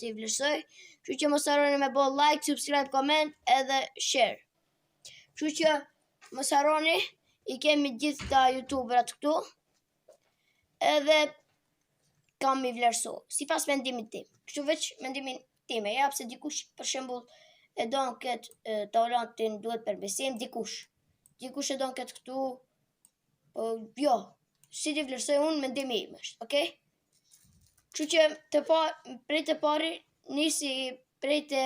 t'i vlerësoj. Kështu që mos harroni me bë like, subscribe, comment edhe share. Kështu që mos harroni, i kemi gjithë ta youtuberat këtu. Edhe kam i vlerësu, sipas mendimit tim. Kështu veç mendimin tim e jap se dikush për shembull e don këtë talentin duhet përbesim, dikush e don këtë këtu, jo, si t'i vlerësoj unë mendimi im është, okay? Kështu që prej të pari nisi prej të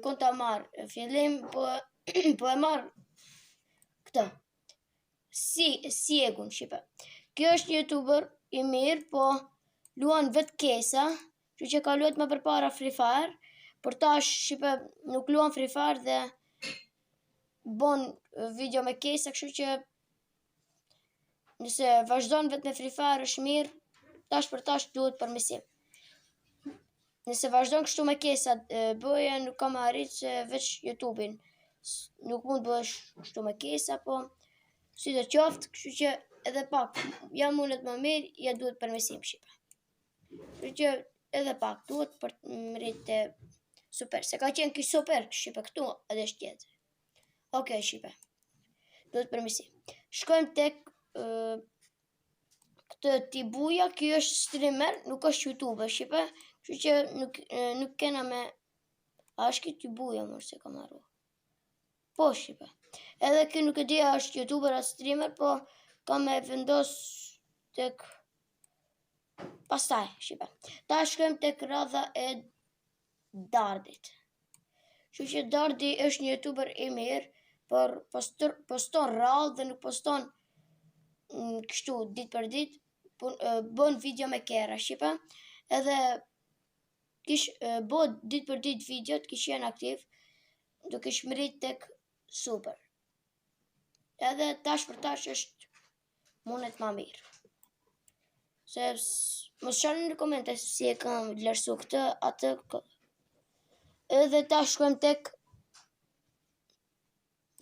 konta marrë fillim, po e marrë këtë, Siegun shipe. Kjo është një youtuber i mirë, po luan vetë kesa, kështu që ka luajt më përpara Free Fire, por tash shipe nuk luan Free Fire dhe bon video me kesa, kështu që nëse vazhdon vetë me Free Fire është mirë, tash për tash duhet përmirësim. Nëse vazhdon kështu me kesat bëje, nuk kam arrit se veç YouTube-in. Nuk mund bëhesh kështu me kesa, po si të qoftë, kështu që edhe pak, ja mundet më mirë, ja duhet përmirësim shipe. Kështu që edhe pak duhet për të mritë super. Se ka qenë ky super shipe këtu, edhe është tjetër. Okej, shipe. Duhet përmirësim. Shkojmë tek këtë Tibuja, kjo është streamer, nuk është youtuber, shipe, kështu që nuk kena me, a është këtë Tibuja, mërë se ka marru. Po, shipe. Edhe kjo nuk e di a është youtuber a streamer, po ka me vendos tek pastaj, shipe. Ta shkojmë tek radha e Dardit. Kështu që Dardi është një youtuber i mirë, por poston rrallë dhe nuk poston kështu ditë për ditë, bën video me kera, shipa, edhe bën ditë për ditë videot, kish jenë aktiv, duke shmërit tek super. Edhe tash për tash është mundet ma mirë. Se mos shani në komente si e kam vlerësu këtë, atë. Edhe tash shkojmë tek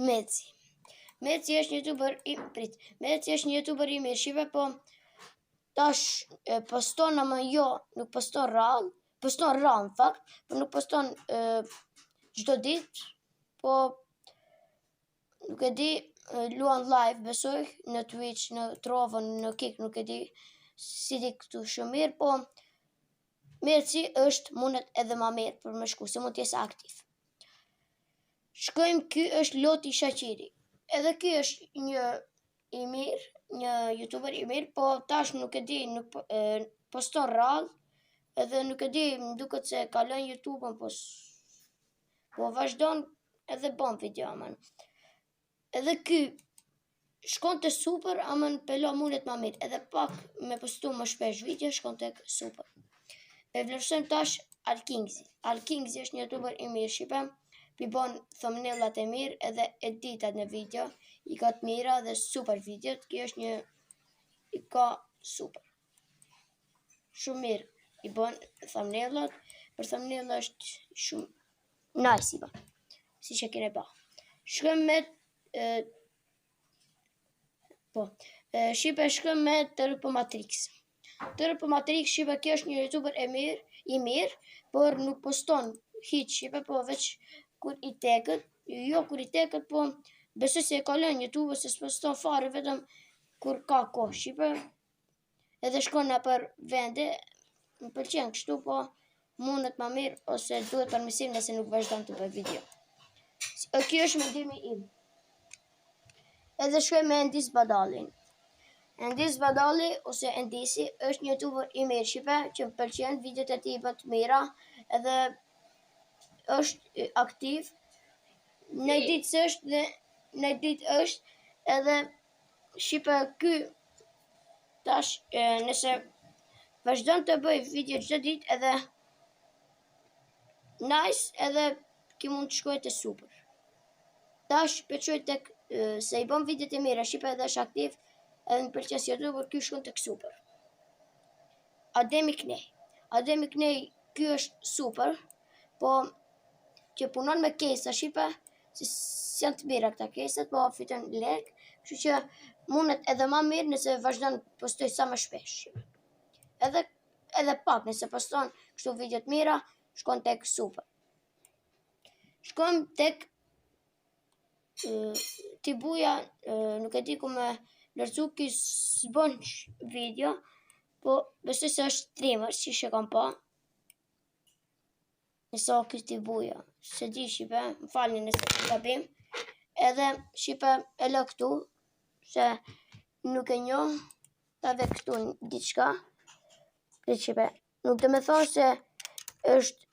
Meci. Meci është një youtuber i mirë, shive, po tash poston ama jo, nuk poston rrallë, poston rrallë në fakt, po nuk poston çdo ditë, po nuk e di, luan live, besoj, në Twitch, në Trovën, në Kik, nuk e di, si di këtu shumë mirë, po Meci është mundet edhe ma mirë për me shku, se mund t'jesë aktiv. Shkojmë, ky është Loti Shaqiri. Edhe ky është një i mirë, një youtuber i mirë, po tash nuk e di, nuk poston rrallë, edhe nuk e di, më duket se kalon YouTube-ën, po vazhdon edhe bon video, aman. Edhe ky shkon të super, aman pelo mundet ma mirë, edhe pak me postu më shpesh video, shkon të super. E vlerësojmë tash Alkingzi. Alkingzi është një youtuber i mirë, shipe, pi bon thumbnailat e mirë edhe editat në video, i ka të mira dhe super videot, kjo është një, i ka super. Shumë mirë, i bon thumbnailat, për thumbnailat është shumë nice i ba, si që kene ba. Shkëm me, shkëm me Tërpo Matrix. Tërpo Matrix, shipe, kjo është një youtuber i mirë, por nuk poston hiq, shipe, po veç kur i tekët, po besoj se e kalon YouTube, se s'poston fare, vetëm kur ka kohë, shipe, edhe shkon në për vende, më pëlqen kështu, po mundet ma mirë, ose duhet përmirësim nëse nuk vazhdon të bëj video. Kjo është mendimi im. Edhe shkoj me Endis Badalin. Endis Badali, ose Endisi, është një youtuber i mirë, shipe, që më pëlqen, videot e tij bën të mira, edhe është aktiv, në ditë është dhe në ditë është, edhe shipe ky tash nëse vazhdon të bëj video çdo ditë edhe nice, edhe ki mund të shkoj të super. Tash pëlqoj tek se i bën videot e mira, shipe edhe është aktiv, edhe në pëlqen si youtuber, ky shkon tek super. Ademi Knej, ky është super, po që punon me kesa, shipe, si janë të mira këta kesat, po fiton lek, kështu që mundet edhe ma mirë nëse vazhdon postoj sa më shpesh. edhe pak, nëse poston kështu video të mira, shkon tek super. Shkojmë tek Tibuja, nuk e di ku me lërcu, ki s'bën video, po besoj se është streamer, si që kam pa. Nëse o këtë Tibuja, se di shipe, më falni nëse të gabim. Edhe shipe e lë këtu, se nuk e njoh, edhe këtu diçka. Këtë shipe, nuk të me thonë se është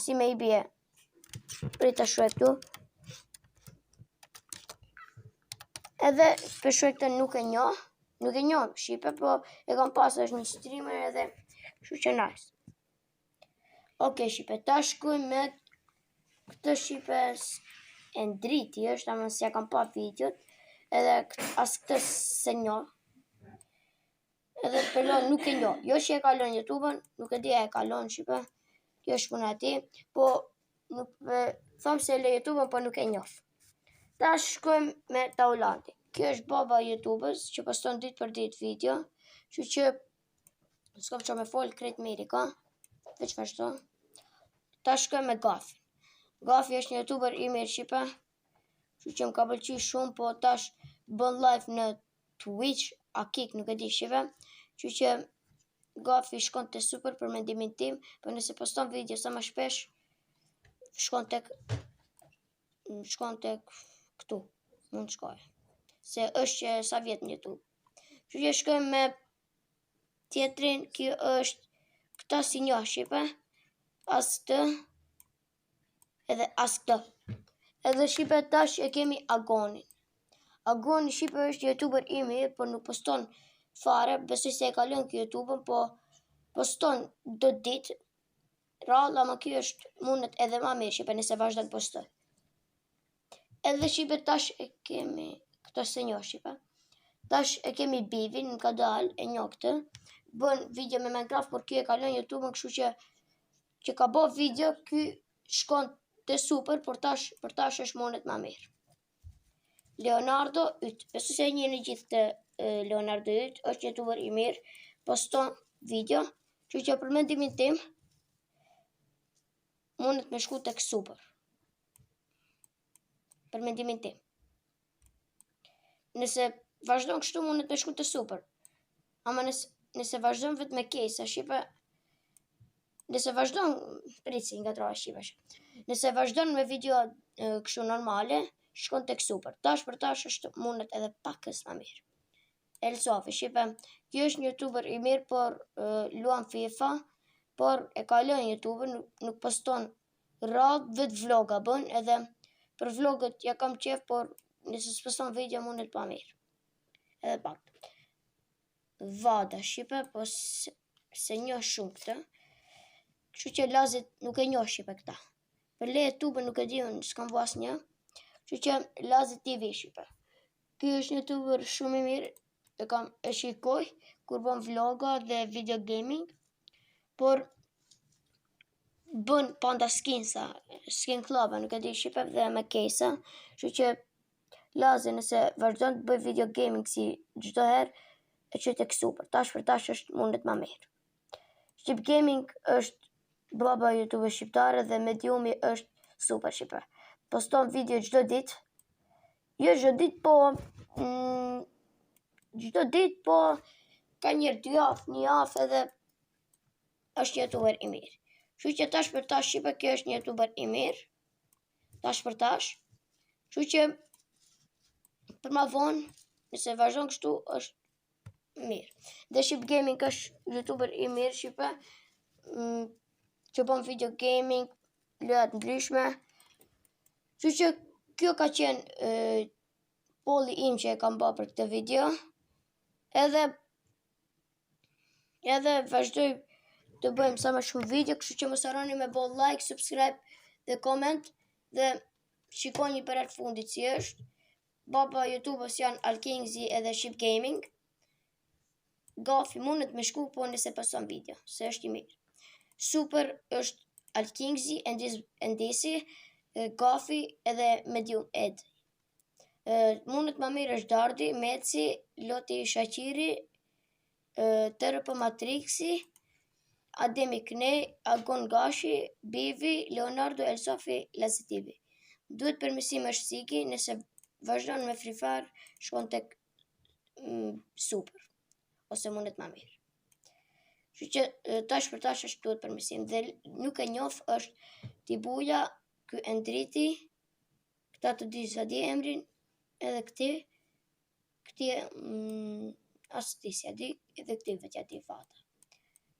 si me i bje. Prita shuaj këtu. Edhe për shuaj këtë nuk e njoh shipe, po e kam pasë është një streamer edhe shu që nice. Ok, shipe, ta shkuj me këtë shipe e ndriti është, ama si ja kam pa videot, edhe as këtë se njoh. Edhe pëllon nuk e njoh. Jo që e kalon YouTube-ën, nuk e di e kalon shipe, kjo është puna ti, po nuk thom se le YouTube-ën, po nuk e njoh. Ta shkojmë me Taulandi. Kjo është baba YouTube-ës që poston ditë për ditë video, që s'kom që me folë krejt meri ka, veç vazhdo. Ta shkojmë me Gafi. Gafi është një YouTuber i mirë shipe, që më ka pëlqy shumë, po tash bën live në Twitch, a kik nuk e di shipe, që Gafi shkon të super për mendimin tim, për nëse poston video sa më shpesh, shkon tek këtu, mund të shkoj. Se është që sa vjetë në YouTube. Që shkojmë me tjetrin, kjo është këta si njoh shipe, as këtë, edhe as këtë. Edhe shipe tash e kemi Agonin. Agoni shipe është YouTuber i mirë, por nuk poston fare, besoj se e kalon kjo YouTube-ën, po poston do ditë, ralla, ma kjo është mundet edhe ma mirë shipe, nëse vazhdan postoj. Edhe shipe tash e kemi këto se njoh shipe. Tash e kemi Bivin, në ka dal, e njoh këtë. Bën video me Minecraft, por kjo e kalon YouTube-ën, kështu që ka bo video, kjo shkon të super, por për tash është monet ma mirë. Leonardo Yt, besu se një në gjithë të Leonardo Yt, është YouTuber i mirë, poston video, që për mendimin tim, monet me shku tek super. Për mendimin tim. Nëse vazhdon kështu mundet me shku të super. Ama nëse vazhdon vetë me kesa, shipe, nëse vazhdon, pritsi nga troa shipe, nëse vazhdon me video kështu normale, shkon tek super. Tash për tash është mundet edhe pakës ma mirë. Elsofi, shipe, kjo është një YouTuber i mirë, por luan FIFA, por e kalon YouTuber, nuk poston radhë, vetë vloga bën, edhe për vlogët ja kam qef, por nëse s'poston video mundet pa mirë. Edhe pak. Vada shipe, po se njoh shumë këtë. Kështu që lazit nuk e njoh shipe këta. Për le YouTube nuk e di unë, s'kam vës një. Kështu që lazit TV shipe. Ky është një YouTuber shumë i mirë, e shikoj, kur bën vloga dhe video gaming, por bën panda skinsa, skin club, nuk e di shipe dhe me kesa, kështu që lazi nëse vazhdon të bëj video gaming si çdo herë, e që tek super, tash për tash është mundet ma mirë. Shqip Gaming është baba YouTube shqiptare dhe mediumi është super shipe. Poston video çdo ditë, jo çdo ditë, po çdo ditë, po ka njërë 2 javë, 1 javë edhe është YouTuber i mirë. Kështu që tash për tash shipe, kjo është një YouTuber i mirë, tash për tash, kështu që për ma vonë, nëse vazhdon kështu, është mirë. Dhe Shqip Gaming është YouTuber i mirë shipe, që bën video gaming, lojat ndryshme. Kështu që kjo ka qenë polli im që e kam bërë për këtë video. Edhe vazhdoj të bëjmë sa më shumë video, kështu që mos harroni me bë like, subscribe dhe comment, dhe shikoni për herë fundit si është. Baba YouTubës janë Alkingzi edhe Shqip Gaming. Gafi mundet me shku, po nëse pason video, se është i mirë. Super është Alkingzi, Endesi, Gafi edhe Medium Ed. Mundet ma mirë është Dardi, Meci, Loti Shaqiri, TRP Matrixi, Ademi Knej, Agon Gashi, Bivi, Leonardo Elsofi, Lazetivi. Duhet përmirësim është Sigi, nëse vazhdon me Free Fire, shkon tek super, ose mundet ma mirë. Që që tash për tash është duhet përmirësim, dhe nuk e njof është Tibuja, ky Endriti, këta të dy sa di emrin, edhe këti asë ti si a di, edhe këti vetja di fata.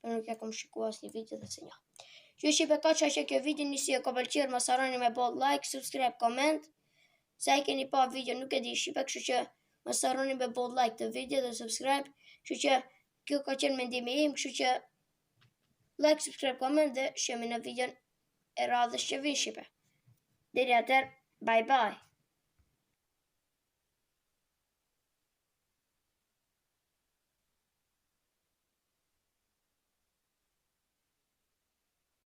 Për nuk e kom shikua asë një video dhe se nja. Që shqipe ka që kjo video nisi e ko pëlqirë, mos harroni me bo like, subscribe, comment. Se e keni pa video nuk e di shqipe, kështu që mos harroni me bo like të video dhe subscribe. Kështu që kjo ka qenë mendimi im, kështu që like, subscribe, comment dhe shemi në videon e radhës që vinë shqipe. Deri atër, bye bye.